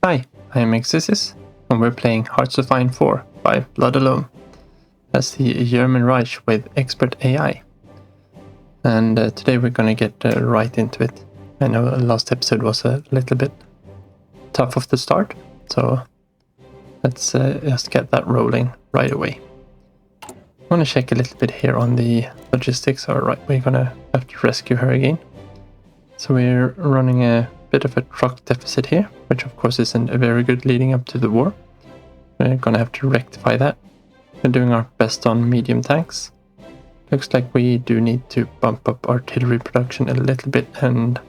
Hi, I am Exis, and we're playing Hearts of Iron 4 by Blood Alone as the German Reich with expert AI. And today we're gonna get right into it. I know the last episode was a little bit tough off the start, so let's just get that rolling right away. I want to check a little bit here on the logistics. Alright, we're gonna have to rescue her again. So we're running a bit of a truck deficit here, which of course isn't a very good leading up to the war. We're gonna have to rectify that. We're doing our best on medium tanks. Looks like we do need to bump up artillery production a little bit and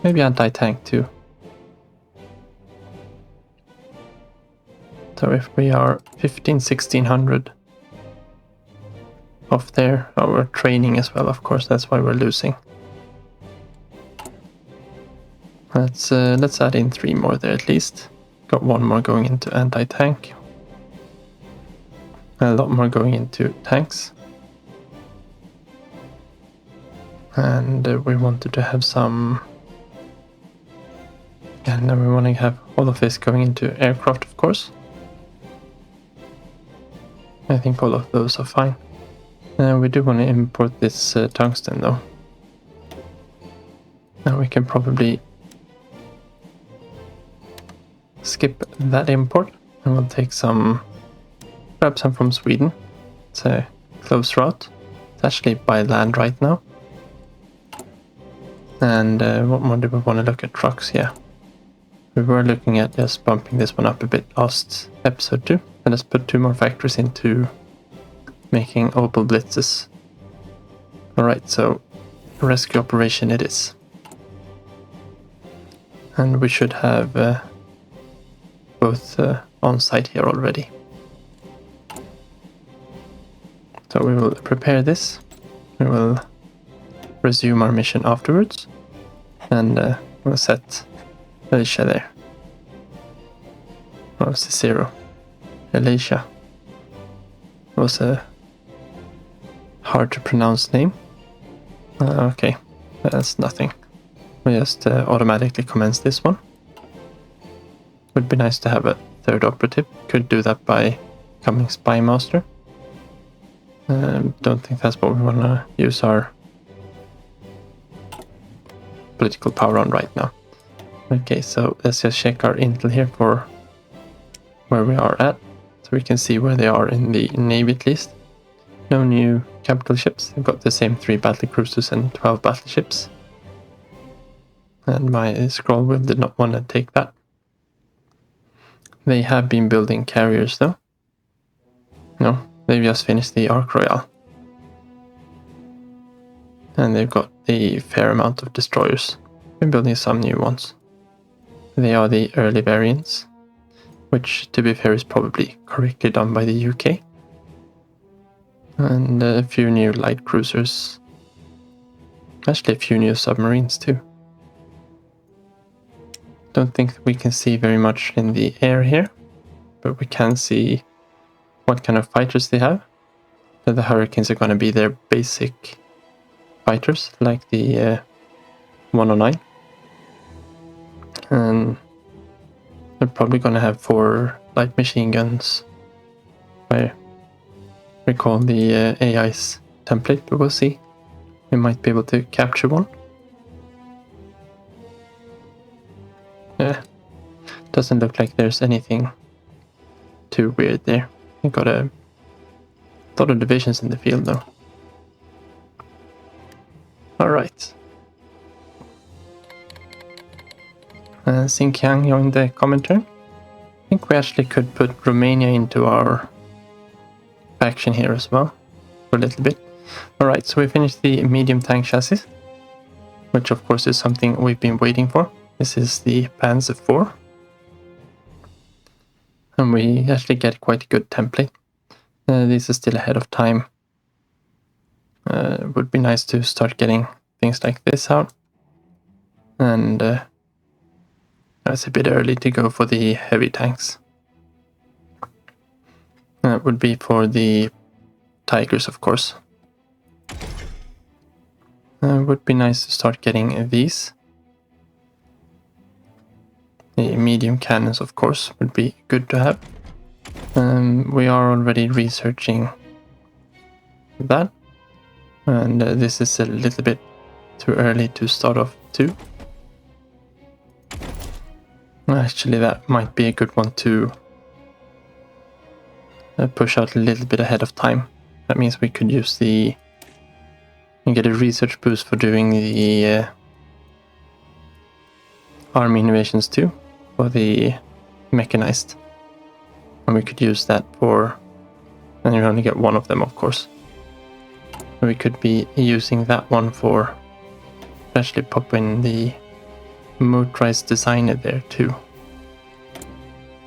maybe anti-tank too. So if we are 1600 off there, we're training as well, of course, that's why we're losing. Let's add in 3 more there at least. Got 1 more going into anti-tank. A lot more going into tanks. And we wanted to have some... And then we want to have all of this going into aircraft, of course. I think all of those are fine. We do want to import this tungsten though. Now we can probably skip that import and we'll take some, grab some from Sweden. It's a close route. It's actually by land right now. And what more do we want to look at? Trucks? Yeah. We were looking at just bumping this one up a bit last episode too. And let's put 2 more factories into making OOB Blitzes. Alright, so rescue operation it is. And we should have both on site here already. So we will prepare this. We will resume our mission afterwards. And we'll set Alicia there. What was the 0? Alicia. It was a hard to pronounce name. Okay, that's nothing. We just automatically commence this one. Would be nice to have a 3rd operative. Could do that by becoming spy master. Don't think that's what we want to use our political power on right now. Okay, so let's just check our intel here for where we are at. So we can see where they are in the navy at least. No new capital ships. They've got the same 3 battle cruisers and 12 battleships. And my scroll wheel did not want to take that. They have been building carriers though. No, they've just finished the Ark Royale. And they've got a fair amount of destroyers. Been building some new ones. They are the early variants, which to be fair is probably correctly done by the UK. And a few new light cruisers. Actually a few new submarines too. Don't think we can see very much in the air here, but we can see what kind of fighters they have. The Hurricanes are going to be their basic fighters, like the 109. And they're probably going to have 4 light machine guns. I recall the AI's template, but we'll see. We might be able to capture one. Yeah, doesn't look like there's anything too weird there. We got a lot of divisions in the field though. Alright. Xinjiang joined the commentary. I think we actually could put Romania into our faction here as well, for a little bit. Alright, so we finished the medium tank chassis, which of course is something we've been waiting for. This is the Panzer IV. And we actually get quite a good template. This is still ahead of time. It would be nice to start getting things like this out. And it's a bit early to go for the heavy tanks. That would be for the Tigers, of course. It would be nice to start getting these. The medium cannons, of course, would be good to have. We are already researching that, and this is a little bit too early to start off too. Actually, that might be a good one to push out a little bit ahead of time. That means we could use and get a research boost for doing the army innovations too, for the mechanized. And we could use that for, and you only get one of them, of course. We could be using that one for actually pop in the motorized designer there too.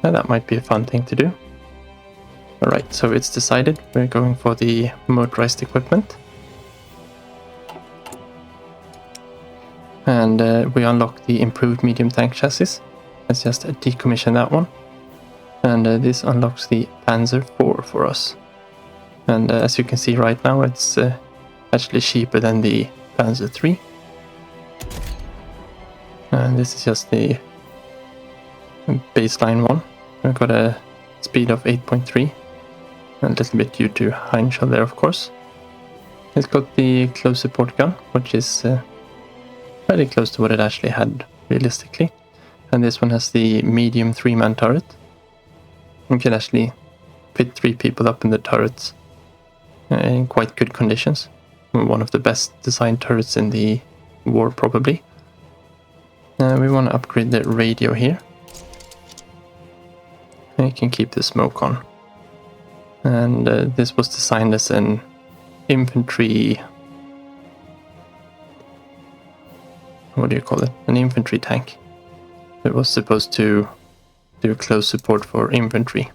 Now that might be a fun thing to do. Alright, so it's decided. We're going for the motorized equipment. And we unlock the improved medium tank chassis. Let's just decommission that one. And this unlocks the Panzer IV for us. And as you can see right now, it's actually cheaper than the Panzer III. And this is just the baseline one. We've got a speed of 8.3. A little bit due to Heinschel there, of course. It's got the close support gun, which is very close to what it actually had realistically. And this one has the medium 3-man turret. You can actually fit 3 people up in the turrets in quite good conditions. One of the best designed turrets in the war, probably. We want to upgrade the radio here. And you can keep the smoke on. And this was designed as an infantry... What do you call it? An infantry tank. It was supposed to do close support for infantry.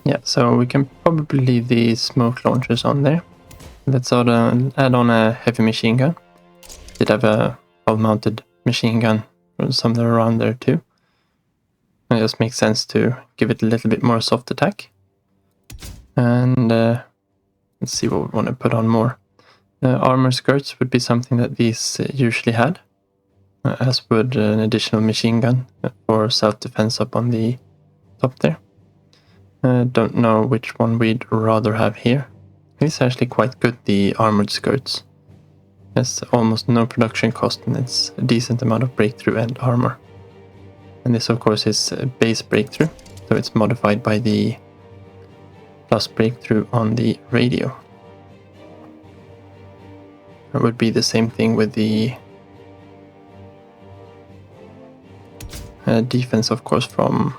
Yeah, so we can probably leave the smoke launchers on there. Let's add on a heavy machine gun. Did have a hull-mounted machine gun somewhere around there too. It just makes sense to give it a little bit more soft attack. And let's see what we want to put on more. Armor skirts would be something that these usually had, as would an additional machine gun for self-defense up on the top there. Don't know which one we'd rather have here. It's actually quite good, the armored skirts. There's almost no production cost and it's a decent amount of breakthrough and armor. And this of course is base breakthrough, so it's modified by the plus breakthrough on the radio. It would be the same thing with the defense, of course, from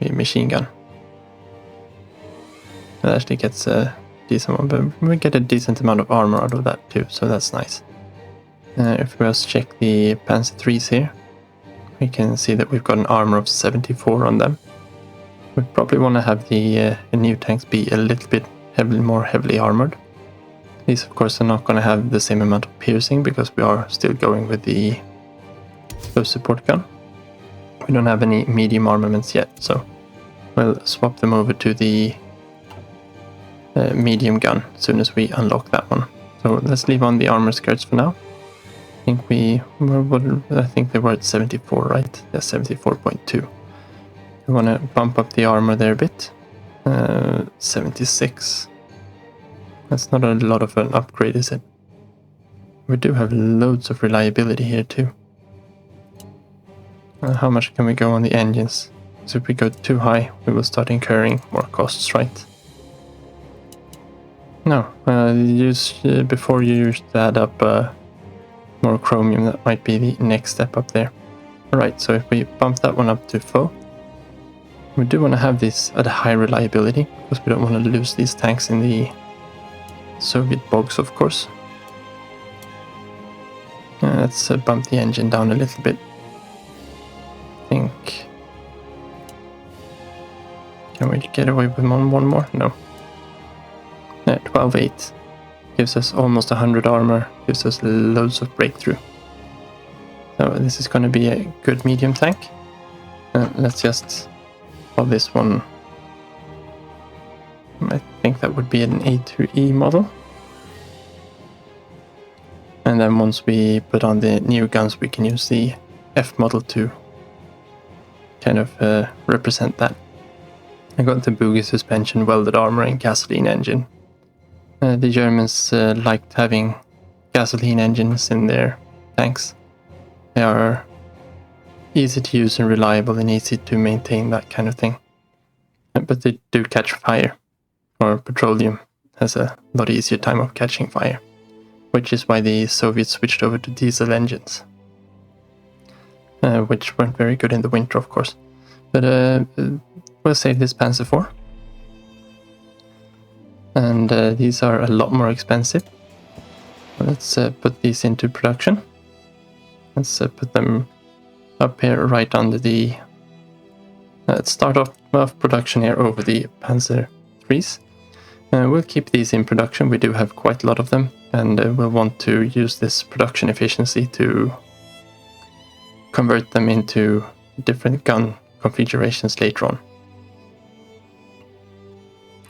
the machine gun. It actually gets a decent one, but we get a decent amount of armor out of that too, so that's nice. If we just check the Panzer IIIs here, we can see that we've got an armor of 74 on them. We probably want to have the new tanks be a little bit more heavily armored. These, of course, are not going to have the same amount of piercing because we are still going with the close support gun. We don't have any medium armaments yet, so we'll swap them over to the medium gun as soon as we unlock that one. So let's leave on the armor skirts for now. I think I think they were at 74, right? Yeah, 74.2. We want to bump up the armor there a bit. 76. That's not a lot of an upgrade, is it? We do have loads of reliability here too. How much can we go on the engines? So if we go too high, we will start incurring more costs, right? No, before you used to add up more chromium, that might be the next step up there. Alright, so if we bump that one up to full, we do want to have this at a high reliability, because we don't want to lose these tanks in the Soviet bogs, of course. Let's bump the engine down a little bit. I think... Can we get away with one more? No. 12.8. Gives us almost 100 armor, gives us loads of breakthrough. So this is going to be a good medium tank. Let's just call this one... I think that would be an A2E model. And then once we put on the new guns, we can use the F model to kind of represent that. I got the boogie suspension, welded armor, and gasoline engine. The Germans liked having gasoline engines in their tanks. They are easy to use and reliable and easy to maintain, that kind of thing. But they do catch fire, or petroleum has a lot easier time of catching fire, which is why the Soviets switched over to diesel engines, which weren't very good in the winter, of course. But we'll save this Panzer IV. And these are a lot more expensive. Let's put these into production. Let's put them up here right under the... let's start off production here over the Panzer IIIs. We'll keep these in production. We do have quite a lot of them, and we'll want to use this production efficiency to convert them into different gun configurations later on.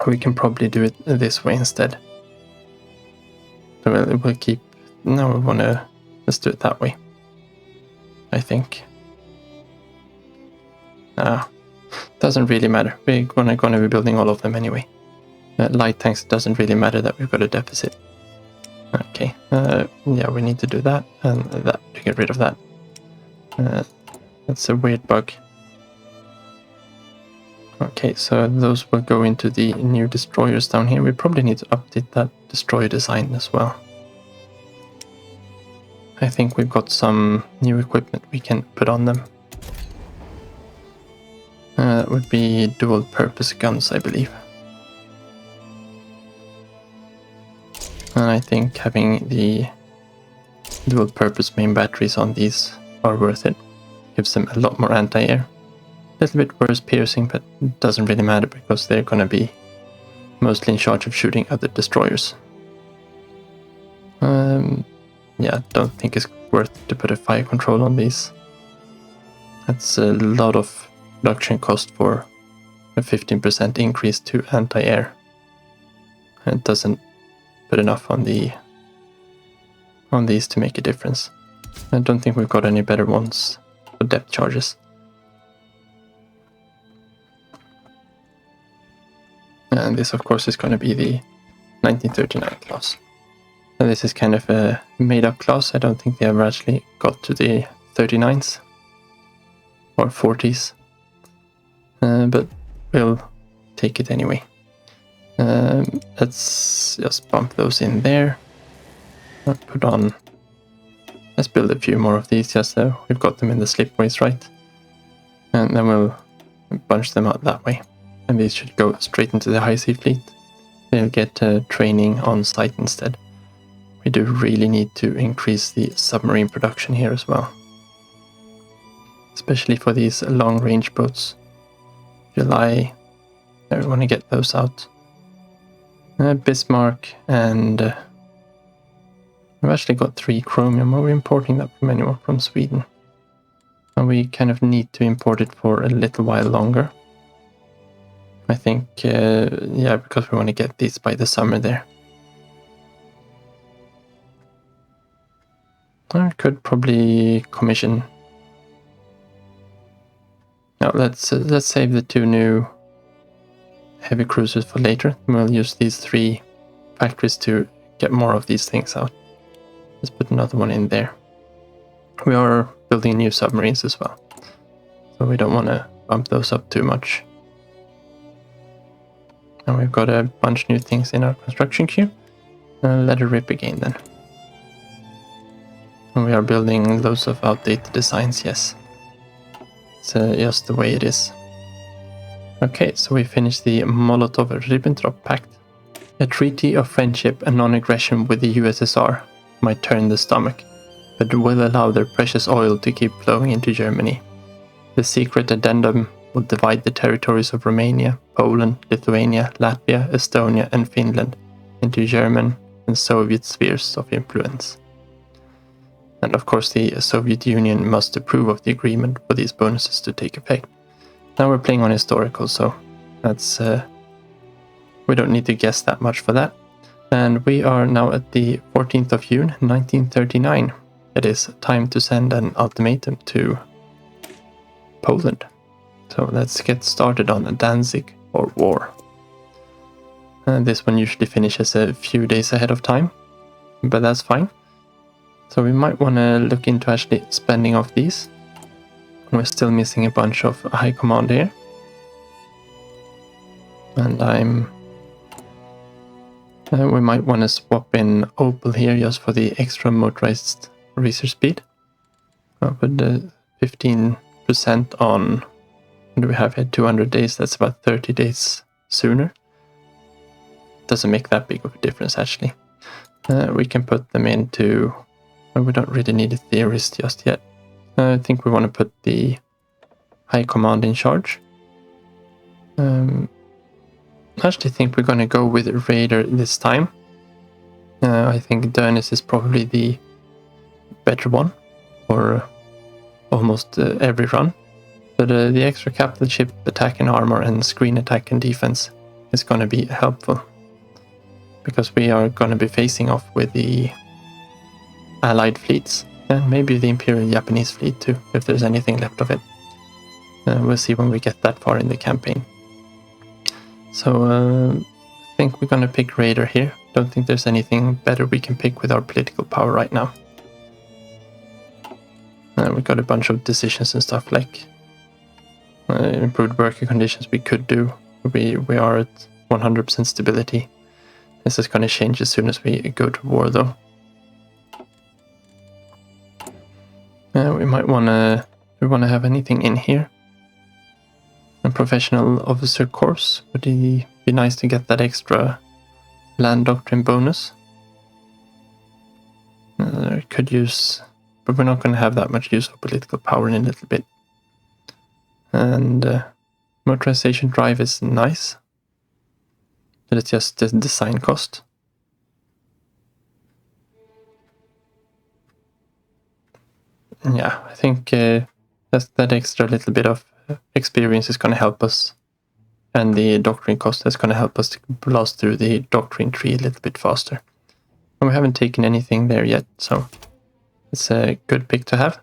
We can probably do it this way instead. So we'll keep... no, we want to... let's do it that way, I think. Doesn't really matter. We're gonna be building all of them anyway. Light tanks, doesn't really matter that we've got a deficit. Okay, yeah, we need to do that and that to get rid of that. That's a weird bug. Okay, so those will go into the new destroyers down here. We probably need to update that destroyer design as well. I think we've got some new equipment we can put on them. That would be dual purpose guns, I believe. And I think having the dual purpose main batteries on these are worth it. Gives them a lot more anti-air. A little bit worse piercing, but it doesn't really matter because they're going to be mostly in charge of shooting other destroyers. Yeah, don't think it's worth to put a fire control on these. That's a lot of production cost for a 15% increase to anti-air. It doesn't put enough on these to make a difference. I don't think we've got any better ones for depth charges. And this, of course, is going to be the 1939 class. And this is kind of a made-up class. I don't think they ever actually got to the 39s or 40s. But we'll take it anyway. Let's just bump those in there. Put on... let's build a few more of these just so we've got them in the slipways, right? And then we'll bunch them out that way. And these should go straight into the high sea fleet. They'll get training on site instead. We do really need to increase the submarine production here as well. Especially for these long range boats. July, we want to get those out. Bismarck, and we've actually got 3 chromium. Are we importing that from anywhere? From Sweden. And we kind of need to import it for a little while longer. I think, yeah, because we want to get these by the summer there. I could probably commission... no, let's save the 2 new heavy cruisers for later. We'll use these 3 factories to get more of these things out. Let's put another one in there. We are building new submarines as well, so we don't want to bump those up too much. And we've got a bunch of new things in our construction queue. Let it rip again then. And we are building loads of outdated designs, yes. It's just the way it is. Okay, so we finished the Molotov-Ribbentrop Pact. A treaty of friendship and non-aggression with the USSR might turn the stomach, but will allow their precious oil to keep flowing into Germany. The secret addendum will divide the territories of Romania, Poland, Lithuania, Latvia, Estonia and Finland into German and Soviet spheres of influence. And of course the Soviet Union must approve of the agreement for these bonuses to take effect. Now we're playing on historical, so that's we don't need to guess that much for that. And we are now at the 14th of June 1939. it is time to send an ultimatum to Poland. So let's get started on a Danzig or war. This one usually finishes a few days ahead of time, but that's fine. So we might want to look into actually spending off these. We're still missing a bunch of high command here. And we might want to swap in Opal here just for the extra motorized research speed. With the 15% on, what do we have here? 200 days, that's about 30 days sooner. Doesn't make that big of a difference actually. We can put them into, well, we don't really need a theorist just yet. I think we want to put the high command in charge. I actually think we're going to go with Raider this time. I think Dönitz is probably the better one for almost every run. But the extra capital ship attack and armor and screen attack and defense is going to be helpful. Because we are going to be facing off with the Allied fleets. And maybe the Imperial Japanese fleet too, if there's anything left of it. We'll see when we get that far in the campaign. So I think we're going to pick Raider here. Don't think there's anything better we can pick with our political power right now. We've got a bunch of decisions and stuff like improved working conditions we could do. We are at 100% stability. This is going to change as soon as we go to war though. We might want to... Do we want to have anything in here? A professional officer course. Would it be nice to get that extra land doctrine bonus? Could use... But we're not going to have that much use for political power in a little bit. And motorization drive is nice. But it's just the design cost. Yeah, I think that extra little bit of experience is going to help us. And the doctrine cost is going to help us to blast through the doctrine tree a little bit faster. And we haven't taken anything there yet, so it's a good pick to have.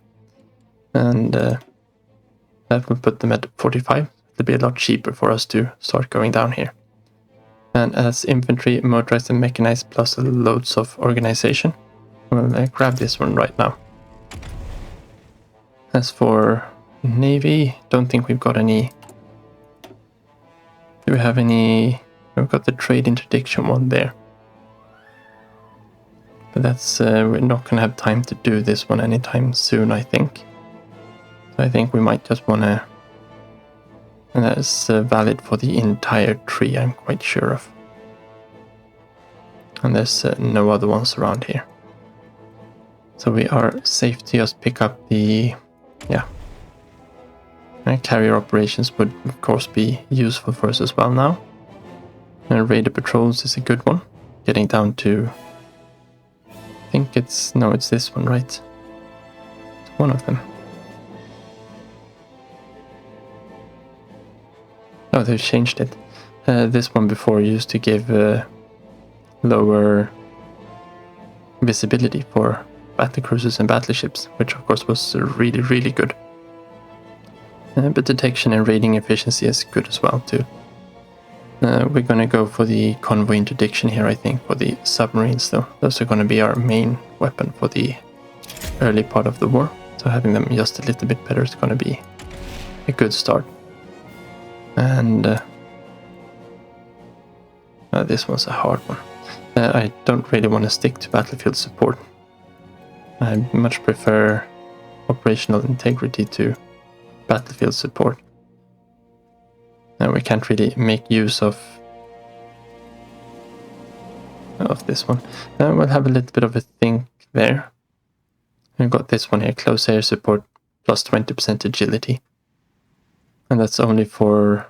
And that will put them at 45. It'll be a lot cheaper for us to start going down here. And as infantry, motorized and mechanized plus loads of organization, we'll grab this one right now. As for Navy, don't think we've got any... Do we have any... We've got the trade interdiction one there. But that's... we're not going to have time to do this one anytime soon, I think. So I think we might just want to... And that is valid for the entire tree, I'm quite sure of. And there's no other ones around here. So we are safe to just pick up the... Yeah. And carrier operations would of course be useful for us as well now. And raider patrols is a good one. Getting down to... I think it's... No, it's this one, right? It's one of them. Oh, they've changed it. This one before used to give lower visibility for battlecruisers and battleships, which of course was really, really good. But detection and raiding efficiency is good as well too. We're going to go for the convoy interdiction here, I think, for the submarines though. Those are going to be our main weapon for the early part of the war. So having them just a little bit better is going to be a good start. And this one's a hard one. I don't really want to stick to battlefield support. I much prefer operational integrity to battlefield support. And we can't really make use of this one. We'll have a little bit of a think there. We've got this one here, close air support plus 20% agility. And that's only for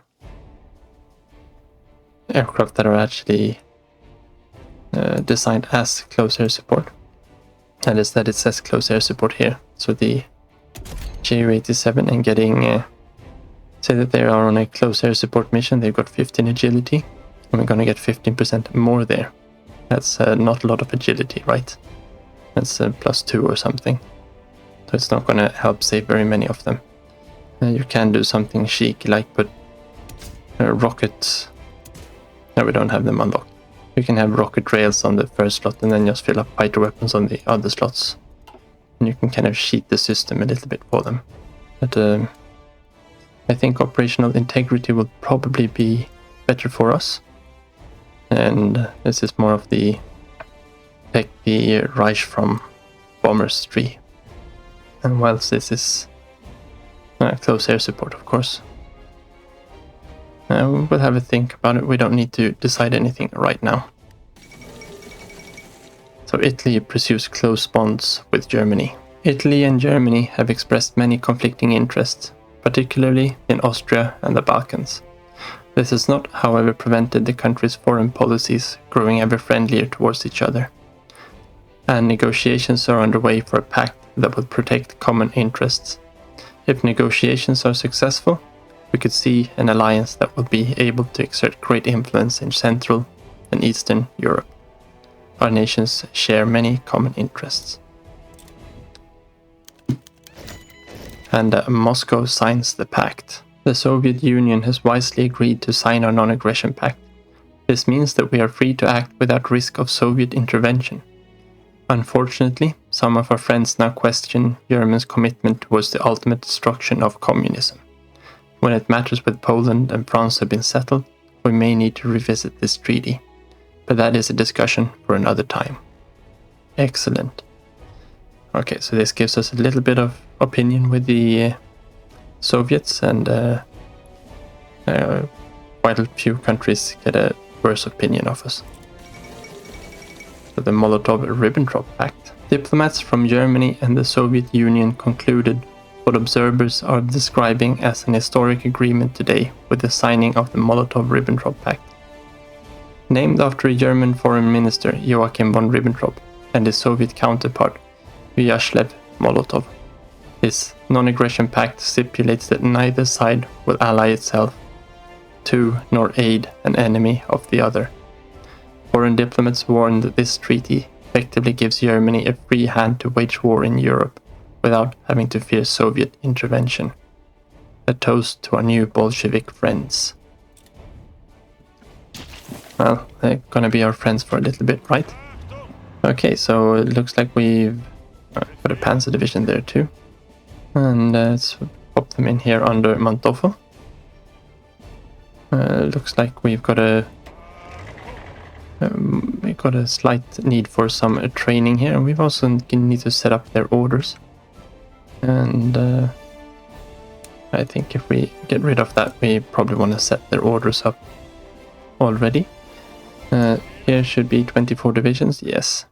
aircraft that are actually designed as close air support. And instead it says close air support here. So the Ju-87 and getting, say that they are on a close air support mission, they've got 15 agility. And we're going to get 15% more there. That's not a lot of agility, right? That's +2 or something. So it's not going to help save very many of them. You can do something chic, like put rockets. No, we don't have them unlocked. You can have rocket rails on the first slot and then just fill up fighter weapons on the other slots. And you can kind of cheat the system a little bit for them. But I think operational integrity will probably be better for us. And this is more of the Reich from Bombers 3. And whilst this is close air support, of course. We'll have a think about it. We don't need to decide anything right now. So Italy pursues close bonds with Germany. Italy and Germany have expressed many conflicting interests, particularly in Austria and the Balkans. This has not, however, prevented the countries' foreign policies growing ever friendlier towards each other. And negotiations are underway for a pact that will protect common interests. If negotiations are successful, we could see an alliance that will be able to exert great influence in Central and Eastern Europe. Our nations share many common interests. And Moscow signs the pact. The Soviet Union has wisely agreed to sign our non-aggression pact. This means that we are free to act without risk of Soviet intervention. Unfortunately, some of our friends now question Germany's commitment towards the ultimate destruction of communism. When it matters with Poland and France have been settled, we may need to revisit this treaty. But that is a discussion for another time. Excellent. Okay, so this gives us a little bit of opinion with the Soviets, and quite a few countries get a worse opinion of us. So the Molotov-Ribbentrop Pact. Diplomats from Germany and the Soviet Union concluded what observers are describing as an historic agreement today with the signing of the Molotov-Ribbentrop Pact. Named after a German foreign minister, Joachim von Ribbentrop, and his Soviet counterpart, Vyacheslav Molotov. This non-aggression pact stipulates that neither side will ally itself to nor aid an enemy of the other. Foreign diplomats warned that this treaty effectively gives Germany a free hand to wage war in Europe without having to fear Soviet intervention. A toast to our new Bolshevik friends. Well, they're gonna be our friends for a little bit, right? Okay, so it looks like we've got a Panzer division there too. And let's pop them in here under Manteuffel. Looks like we've got a slight need for some training here. We've also need to set up their orders. And I think if we get rid of that, we probably want to set their orders up already. Here should be 24 divisions, yes.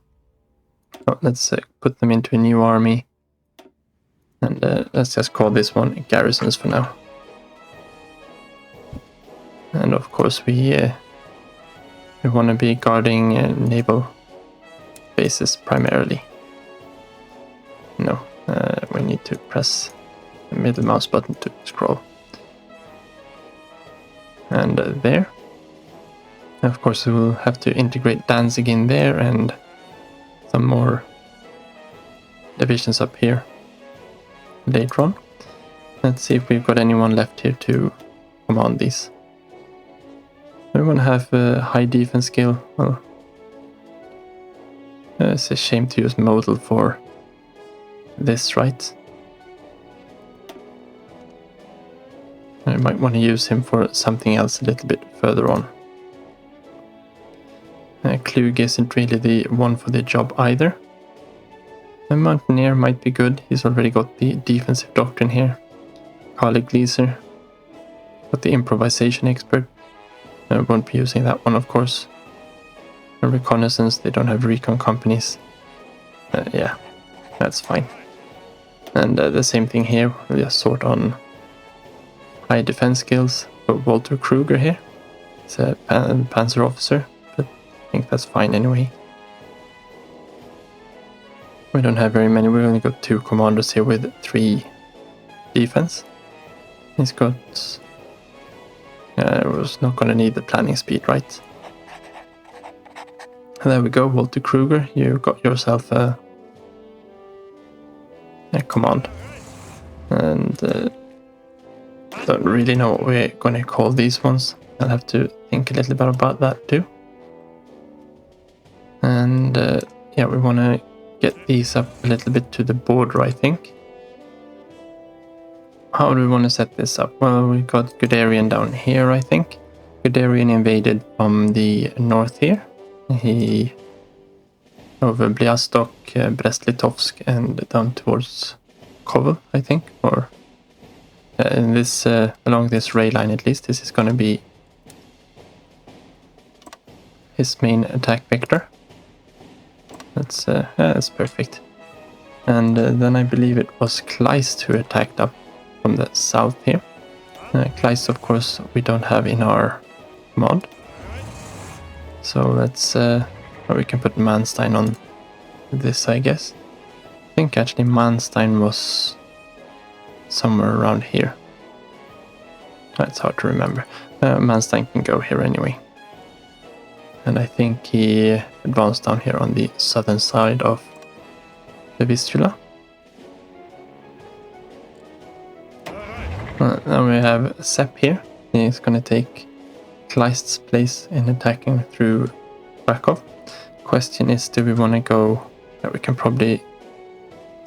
Oh, let's put them into a new army. And let's just call this one garrisons for now. And of course we want to be guarding naval bases primarily. No, we need to press the middle mouse button to scroll. And there. Of course we will have to integrate Danzig in there and some more divisions up here later on. Let's see if we've got anyone left here to command these. We want to have a high defense skill. Well, it's a shame to use modal for this, right? I might want to use him for something else a little bit further on. Kluge isn't really the one for the job either. A Mountaineer might be good, he's already got the defensive doctrine here. Carly Gleaser, got the improvisation expert. I won't be using that one, of course. A reconnaissance, they don't have recon companies. Yeah, that's fine. And the same thing here, we'll just sort on high defense skills for Walter Kruger here. It's a panzer officer, but I think that's fine anyway. We don't have very many, we only got 2 commanders here with 3 defense. He's got... I was not gonna need the planning speed, right? And there we go, Walter Kruger, you got yourself a command. And don't really know what we're going to call these ones. I'll have to think a little bit about that too. And yeah, we want to get these up a little bit to the border, I think. How do we want to set this up? Well, we got Guderian down here, I think. Guderian invaded from the north here. He over Bialystok, Brest-Litovsk, and down towards Kovel, I think, or in this along this rail line at least. This is going to be his main attack vector. That's perfect. And then I believe it was Kleist who attacked up from the south here. Kleist, of course, we don't have in our mod. So let's we can put Manstein on this, I guess. I think actually Manstein was somewhere around here. It's hard to remember. Manstein can go here anyway. And I think he advanced down here on the southern side of the Vistula. Now we have Sepp here. He's going to take Kleist's place in attacking through Krakow. Question is, do we want to go... we can probably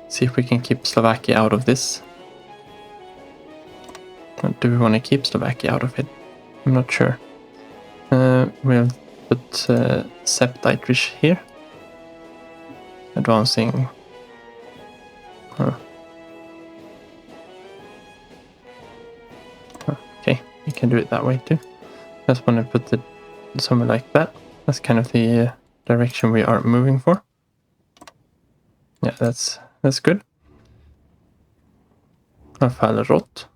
see if we can keep Slovakia out of this. Or do we want to keep Slovakia out of it? I'm not sure. We'll put Sepp Dietrich here. Advancing... okay, you can do it that way too. Just want to put it somewhere like that. That's kind of the direction we are moving for. Yeah, that's good. Fall Rot.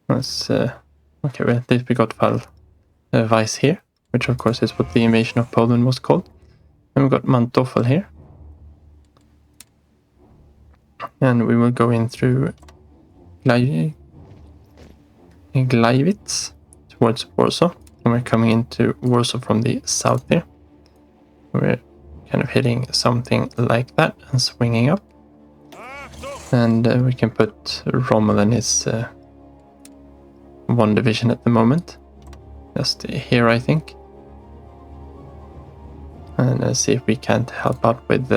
That's okay. Well, at least we got Fall Weiss here, which of course is what the invasion of Poland was called. And we got Mantoffel here, and we will go in through Gleiwitz towards Warsaw, and we're coming into Warsaw from the south here. We're kind of hitting something like that and swinging up. And we can put Rommel and his one division at the moment. Just here, I think. And see if we can't help out with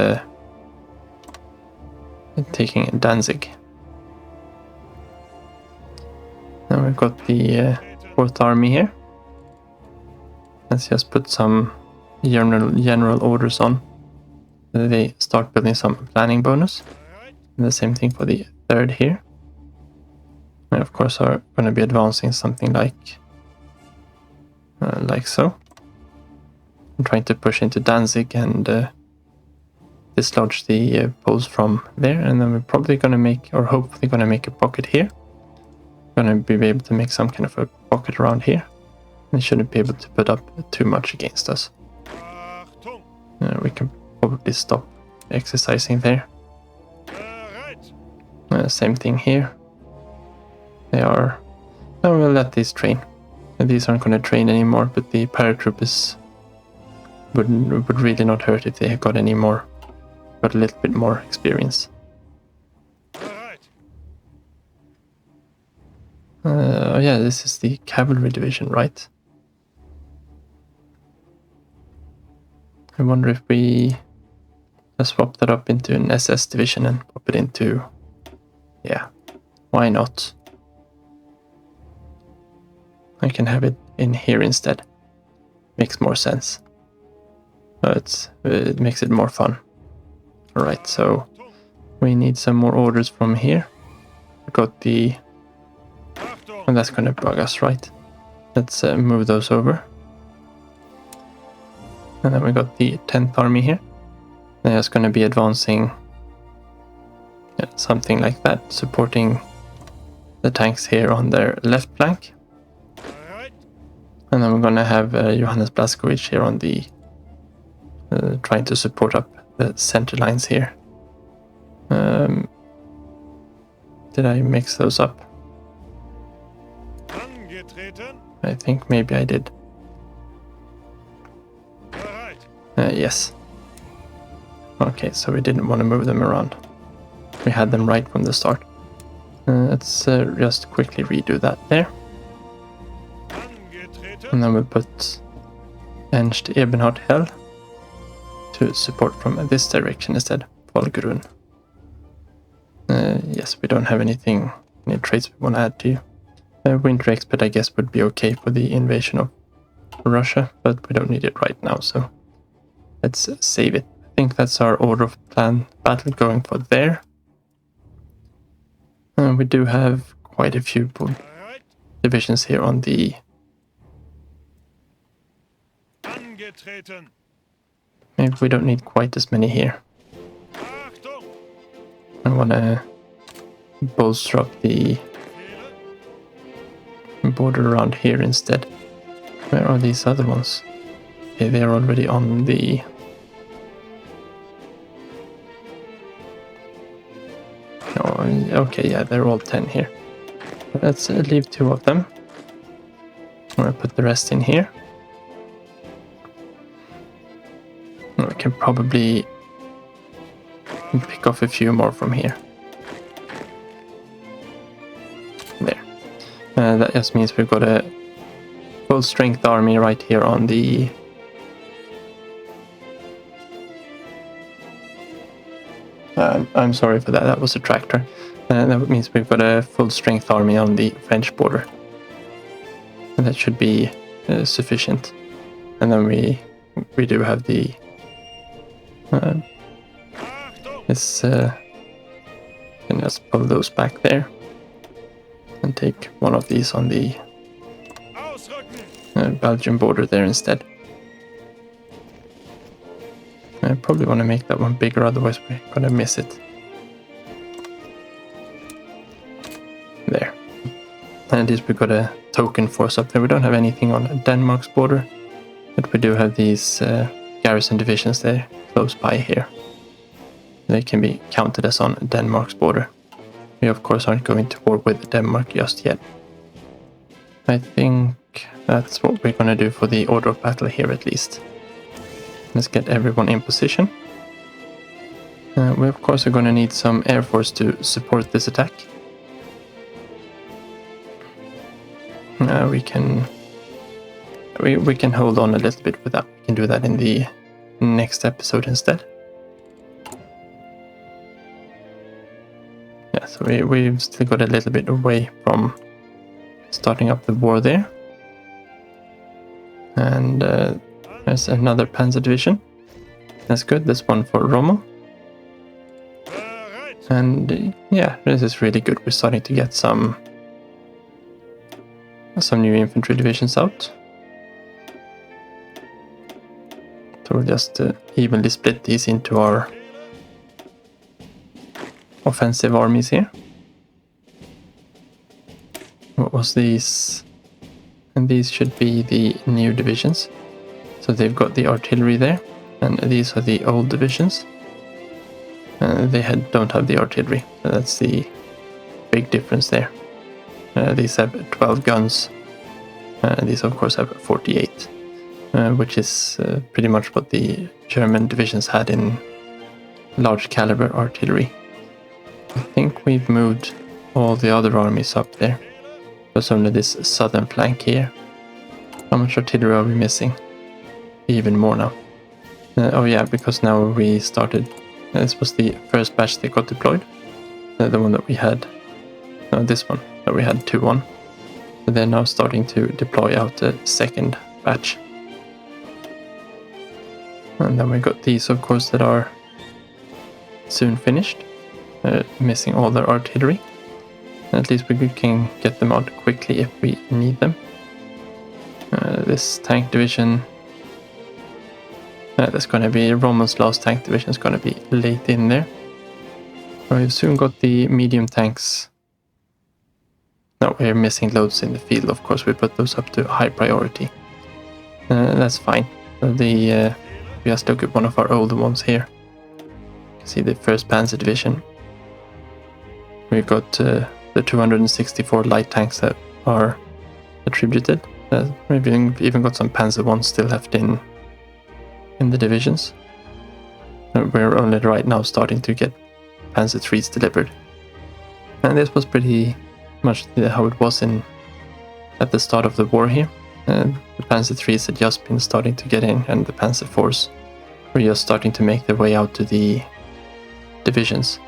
taking Danzig. Now we've got the 4th Army here. Let's just put some general orders on. They start building some planning bonus. And the same thing for the 3rd here. And of course are going to be advancing something like so. I'm trying to push into Danzig and dislodge the Poles from there, and then we're probably going to make, or hopefully going to make, a pocket here. Going to be able to make some kind of a pocket around here. They shouldn't be able to put up too much against us. We can probably stop exercising there. Same thing here. They are... No, we'll let these train. These aren't going to train anymore, but the paratroopers would really not hurt if they got any more, got a little bit more experience. Oh yeah, this is the cavalry division, right? I wonder if we swap that up into an SS division and pop it into... Yeah, why not? I can have it in here instead. Makes more sense. It makes it more fun. Alright, so we need some more orders from here. We got the... And that's going to bug us, right? Let's move those over. And then we got the 10th Army here. They're just going to be advancing something like that, supporting the tanks here on their left flank. And then we're going to have Johannes Blaskowicz here on the... trying to support up the center lines here. Did I mix those up? I think maybe I did. Yes. Okay, so we didn't want to move them around. we had them right from the start. Let's just quickly redo that there. And then we'll put Ernst Ebenhard Hell to support from this direction instead. Volgrun. Yes, we don't have any traits we want to add to you. Winter Expert, I guess, would be okay for the invasion of Russia, but we don't need it right now, so let's save it. I think that's our order of plan battle going for there. We do have quite a few divisions here on the... Maybe we don't need quite as many here. I want to bolster up the border around here instead. Where are these other ones? Okay, they're already on the... Oh, okay, yeah, they're all 10 here. Let's leave 2 of them. I'm gonna put the rest in here. We can probably pick off a few more from here. There. That just means we've got a full strength army right here on the... I'm sorry for that, that was a tractor. That means we've got a full strength army on the French border. And that should be sufficient. And then we do have the... can just pull those back there. And take one of these on the Belgian border there instead. I probably want to make that one bigger, otherwise we're gonna miss it. There. And at least we got a token force up there. We don't have anything on Denmark's border, but we do have these garrison divisions there close by here. They can be counted as on Denmark's border. We of course aren't going to war with Denmark just yet. I think that's what we're gonna do for the order of battle here at least. Let's get everyone in position. We of course are going to need some air force to support this attack. We can hold on a little bit with that. We can do that in the next episode instead. Yeah, so we've still got a little bit away from starting up the war there. And there's another Panzer division. That's good. This one for Rommel. And yeah, this is really good. We're starting to get some new infantry divisions out. So we'll just evenly split these into our offensive armies here. What was these? And these should be the new divisions. So they've got the artillery there, and these are the old divisions. They don't have the artillery, so that's the big difference there. These have 12 guns, these of course have 48, which is pretty much what the German divisions had in large caliber artillery. I think we've moved all the other armies up there. There's only this southern flank here. How much artillery are we missing? Even more now. Oh yeah, because now we started... this was the first batch that got deployed. The one that we had... No, this one that we had 2 on. So they're now starting to deploy out the second batch. And then we got these, of course, that are soon finished. Missing all their artillery. At least we can get them out quickly if we need them. This tank division... that's going to be Rommel's last tank division. Is going to be late in there. We've soon got the medium tanks. No, we're missing loads in the field. Of course, we put those up to high priority. That's fine. We just look at one of our older ones here. You can see the 1st Panzer Division. We've got the 264 light tanks that are attributed. We've even got some Panzer ones still left in the divisions. We're only right now starting to get Panzer IIIs delivered. And this was pretty much how it was at the start of the war here. The Panzer IIIs had just been starting to get in, and the Panzer IVs were just starting to make their way out to the divisions.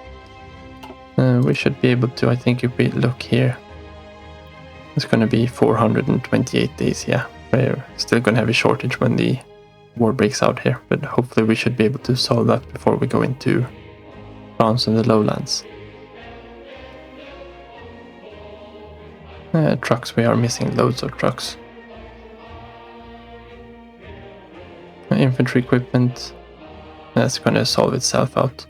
We should be able to, I think if we look here, it's going to be 428 days, yeah. We're still going to have a shortage when the war breaks out here, but hopefully we should be able to solve that before we go into France and the lowlands. Trucks, we are missing loads of trucks. Infantry equipment, that's going to solve itself out.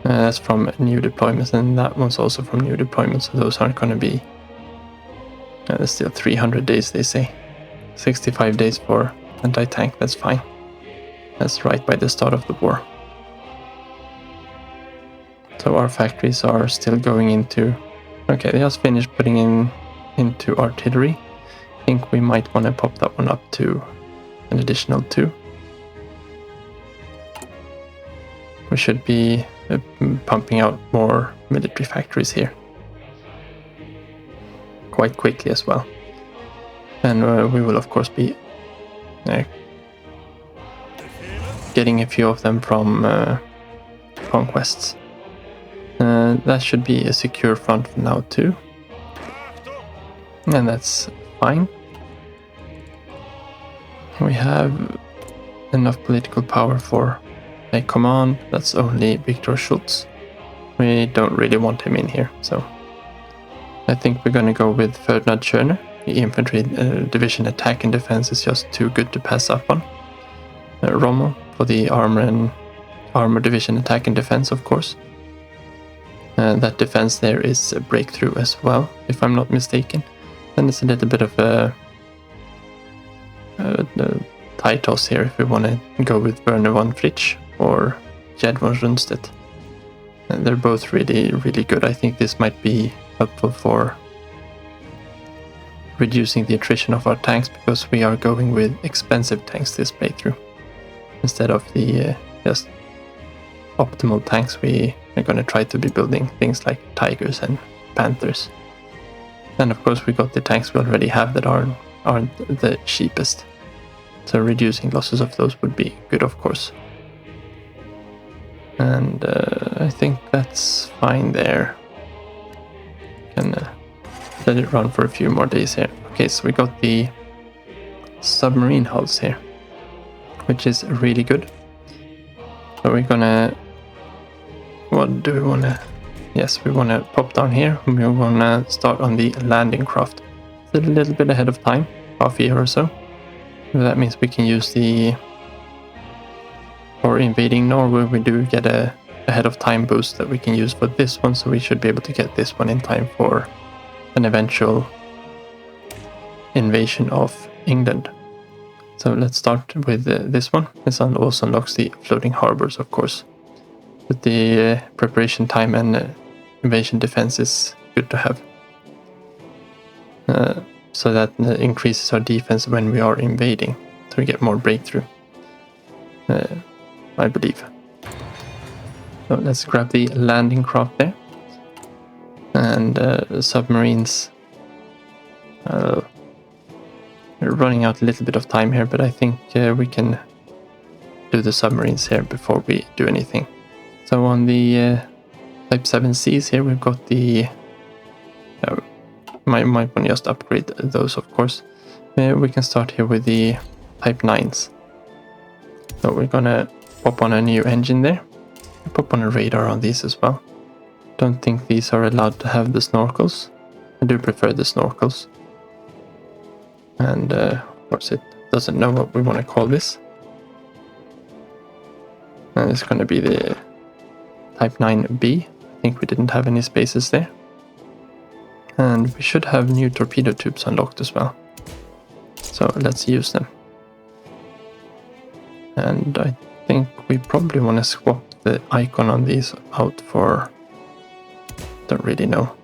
That's from new deployments, and that one's also from new deployments, so those aren't going to be... there's still 300 days, they say. 65 days for anti-tank, that's fine. That's right by the start of the war. So our factories are still going into... Okay, they just finished putting into artillery. I think we might want to pop that one up to an additional 2. We should be pumping out more military factories here quite quickly as well. And we will of course be getting a few of them from conquests. That should be a secure front for now too. And that's fine. We have enough political power for a command. That's only Viktor Schultz. We don't really want him in here, so I think we're going to go with Ferdinand Schörner. The infantry division attack and defense is just too good to pass up on. Rommel for the armor division attack and defense, of course. That defense there is a breakthrough as well, if I'm not mistaken. Then it's a little bit of a tie toss here if we want to go with Werner von Fritsch or Jed von Rundstedt. And they're both really, really good. I think this might be helpful for reducing the attrition of our tanks, because we are going with expensive tanks this playthrough. Instead of the just optimal tanks, we are going to try to be building things like Tigers and Panthers. And of course we got the tanks we already have that aren't the cheapest. So reducing losses of those would be good, of course. And I think that's fine there. Can let it run for a few more days here. Okay, so we got the submarine hulls here, which is really good. So we're gonna... What do we wanna... Yes, we wanna pop down here. We wanna start on the landing craft. It's a little bit ahead of time, half a year or so. That means we can use the... For invading Norway, we do get a ahead of time boost that we can use for this one, so we should be able to get this one in time for an eventual invasion of England. So let's start with this one. This one also unlocks the floating harbors, of course. But the preparation time and invasion defense is good to have. So that increases our defense when we are invading. So we get more breakthrough, I believe. So let's grab the landing craft there. And submarines. We're running out a little bit of time here, but I think we can do the submarines here before we do anything. So on the Type 7Cs here, we've got the... might want to just upgrade those, of course. We can start here with the Type 9s. So we're gonna pop on a new engine there. Pop on a radar on these as well. Don't think these are allowed to have the snorkels. I do prefer the snorkels. And of course it doesn't know what we want to call this. And it's going to be the Type 9B. I think we didn't have any spaces there. And we should have new torpedo tubes unlocked as well. So let's use them. And I think we probably want to swap the icon on these out for... don't really know.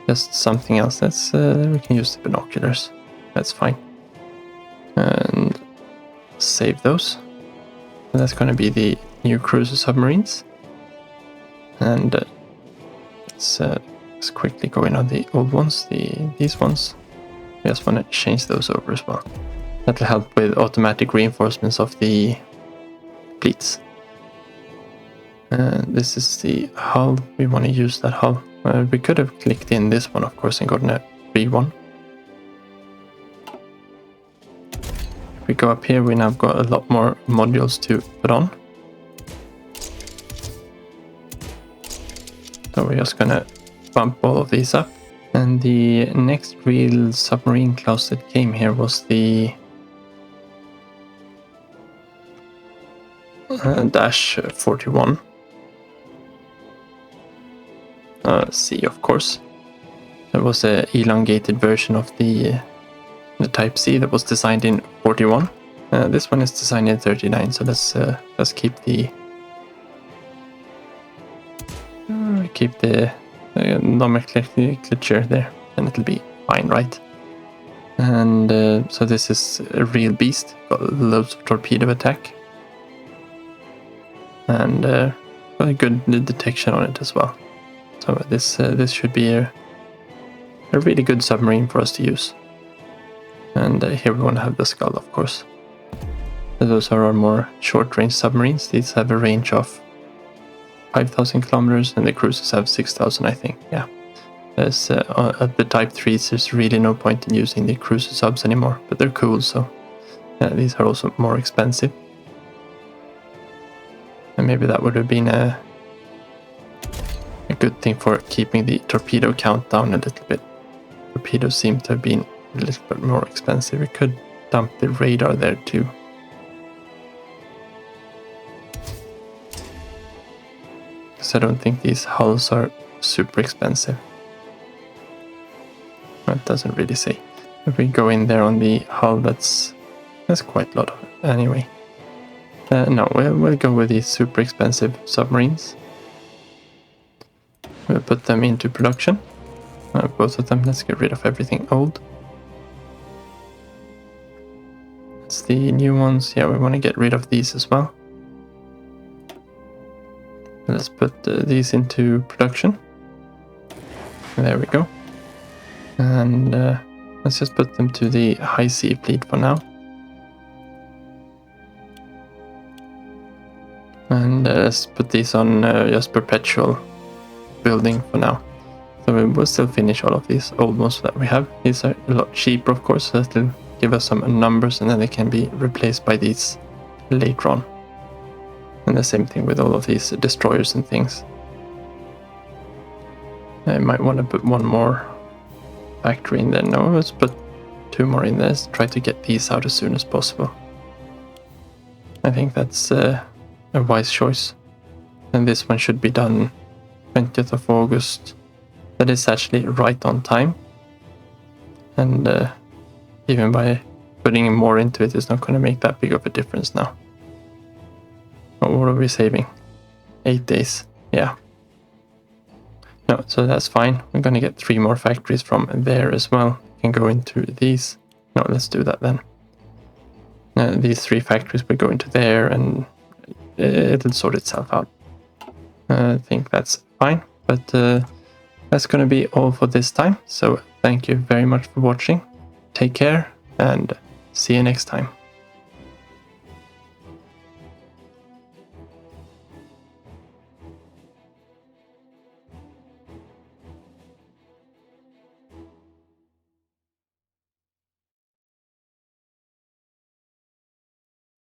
Just something else. That's we can use the binoculars. That's fine. And save those. And that's going to be the new cruiser submarines. And let's quickly go in on the old ones, these ones. We just want to change those over as well. That'll help with automatic reinforcements of the fleets. This is the hull. We want to use that hull. We could have clicked in this one, of course, and gotten a free one. If we go up here, we now got a lot more modules to put on. So we're just gonna bump all of these up. And the next real submarine class that came here was the Dash 41. C, of course. There was an elongated version of the Type C that was designed in 41. This one is designed in 39, so let's keep the nomenclature there, and it'll be fine, right? And so this is a real beast, got loads of torpedo attack, and a good detection on it as well. So this should be a really good submarine for us to use. And here we want to have the Skull, of course. Those are our more short-range submarines. These have a range of 5,000 kilometers, and the cruisers have 6,000, I think. Yeah. There's at the Type 3s, there's really no point in using the cruiser subs anymore, but they're cool, so these are also more expensive. And maybe that would have been a good thing for keeping the torpedo count down a little bit. Torpedoes seem to have been a little bit more expensive. We could dump the radar there too. Because I don't think these hulls are super expensive. It doesn't really say. If we go in there on the hull, that's quite a lot of it. Anyway. No, we'll go with these super expensive submarines. We'll put them into production. Both of them. Let's get rid of everything old. That's the new ones. Yeah, we want to get rid of these as well. Let's put these into production. There we go. And let's just put them to the high sea fleet for now. And let's put these on just perpetual building for now. So we will still finish all of these old ones that we have. These are a lot cheaper, of course, so that will give us some numbers, and then they can be replaced by these later on. And the same thing with all of these destroyers and things. I might want to put one more factory in there. No, let's put 2 more in there. Let's try to get these out as soon as possible. I think that's a wise choice. And this one should be done 20th of August. That is actually right on time. And even by putting more into it, it's not going to make that big of a difference now. What are we saving? 8 days. Yeah. No, so that's fine. We're going to get 3 more factories from there as well. We can go into these. No, let's do that then. These 3 factories will go into there, and it'll sort itself out. I think that's fine. But that's going to be all for this time. So thank you very much for watching. Take care and see you next time.